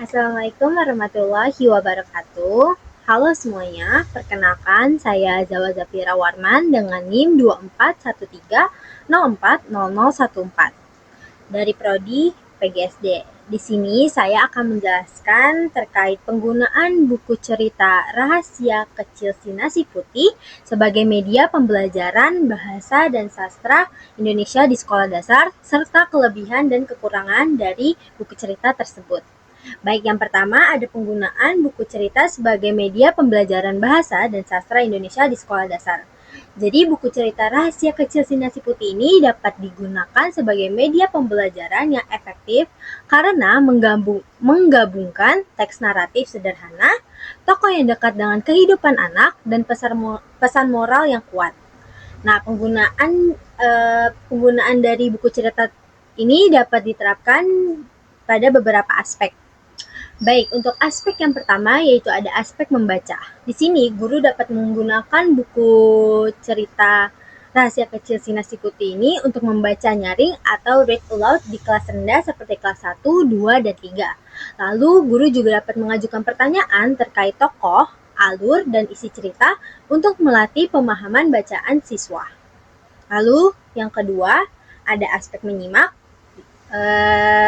Assalamualaikum warahmatullahi wabarakatuh. Halo semuanya, perkenalkan saya Zawa Zafira Warman dengan NIM 2413040014 dari Prodi PGSD. Di sini saya akan menjelaskan terkait penggunaan buku cerita Rahasia Kecil Si Nasi Putih sebagai media pembelajaran bahasa dan sastra Indonesia di sekolah dasar, serta kelebihan dan kekurangan dari buku cerita tersebut. Baik, yang pertama ada penggunaan buku cerita sebagai media pembelajaran bahasa dan sastra Indonesia di sekolah dasar. Jadi buku cerita Rahasia Kecil Si Nasi Putih ini dapat digunakan sebagai media pembelajaran yang efektif karena menggabungkan teks naratif sederhana, tokoh yang dekat dengan kehidupan anak, dan pesan moral yang kuat. Nah, penggunaan dari buku cerita ini dapat diterapkan pada beberapa aspek. Baik, untuk aspek yang pertama yaitu ada aspek membaca. Di sini guru dapat menggunakan buku cerita Rahasia Kecil Si Nasi Putih ini untuk membaca nyaring atau read aloud di kelas rendah seperti kelas 1, 2, dan 3. Lalu guru juga dapat mengajukan pertanyaan terkait tokoh, alur, dan isi cerita untuk melatih pemahaman bacaan siswa. Lalu yang kedua ada aspek menyimak.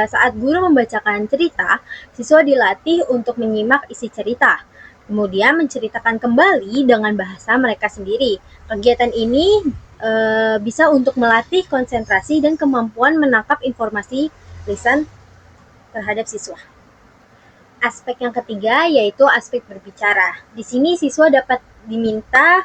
Saat guru membacakan cerita, siswa dilatih untuk menyimak isi cerita, kemudian menceritakan kembali dengan bahasa mereka sendiri. Kegiatan ini bisa untuk melatih konsentrasi dan kemampuan menangkap informasi lisan terhadap siswa. Aspek yang ketiga yaitu aspek berbicara. Di sini siswa dapat diminta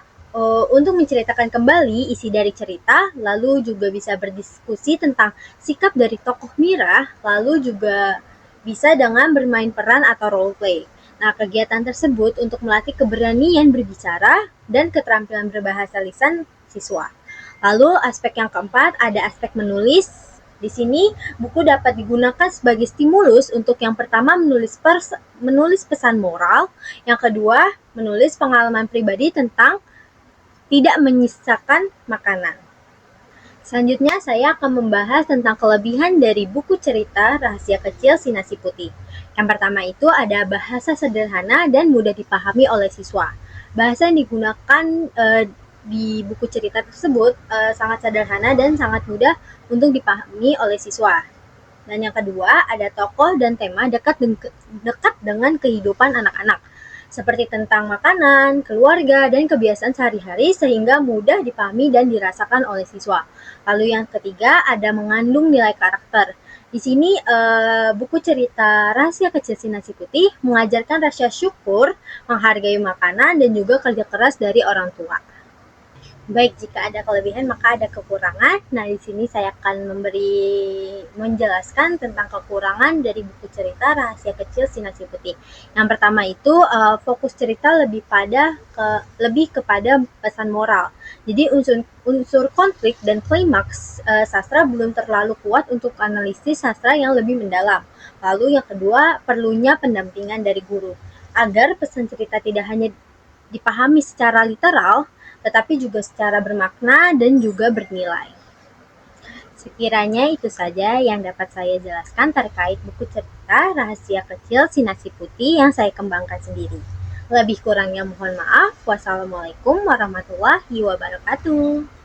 untuk menceritakan kembali isi dari cerita, lalu juga bisa berdiskusi tentang sikap dari tokoh Mira, lalu juga bisa dengan bermain peran atau role play. Nah, kegiatan tersebut untuk melatih keberanian berbicara dan keterampilan berbahasa lisan siswa. Lalu aspek yang keempat ada aspek menulis. Di sini buku dapat digunakan sebagai stimulus untuk yang pertama menulis pesan moral, yang kedua menulis pengalaman pribadi tentang tidak menyisakan makanan. Selanjutnya saya akan membahas tentang kelebihan dari buku cerita Rahasia Kecil Si Nasi Putih. Yang pertama itu ada bahasa sederhana dan mudah dipahami oleh siswa. Bahasa yang digunakan di buku cerita tersebut sangat sederhana dan sangat mudah untuk dipahami oleh siswa. Dan yang kedua, ada tokoh dan tema dekat dengan kehidupan anak-anak, seperti tentang makanan, keluarga, dan kebiasaan sehari-hari sehingga mudah dipahami dan dirasakan oleh siswa. Lalu yang ketiga, ada mengandung nilai karakter. Di sini buku cerita Rahasia Kecil Si Nasi Putih mengajarkan rasa syukur, menghargai makanan, dan juga kerja keras dari orang tua. Baik, jika ada kelebihan maka ada kekurangan. Nah, di sini saya akan menjelaskan tentang kekurangan dari buku cerita Rahasia Kecil Si Nasi Putih. Yang pertama itu fokus cerita lebih kepada pesan moral. Jadi unsur konflik dan klimaks sastra belum terlalu kuat untuk analisis sastra yang lebih mendalam. Lalu yang kedua, perlunya pendampingan dari guru agar pesan cerita tidak hanya dipahami secara literal, tetapi juga secara bermakna dan juga bernilai. Sekiranya itu saja yang dapat saya jelaskan terkait buku cerita Rahasia Kecil Si Nasi Putih yang saya kembangkan sendiri. Lebih kurangnya mohon maaf. Wassalamualaikum warahmatullahi wabarakatuh.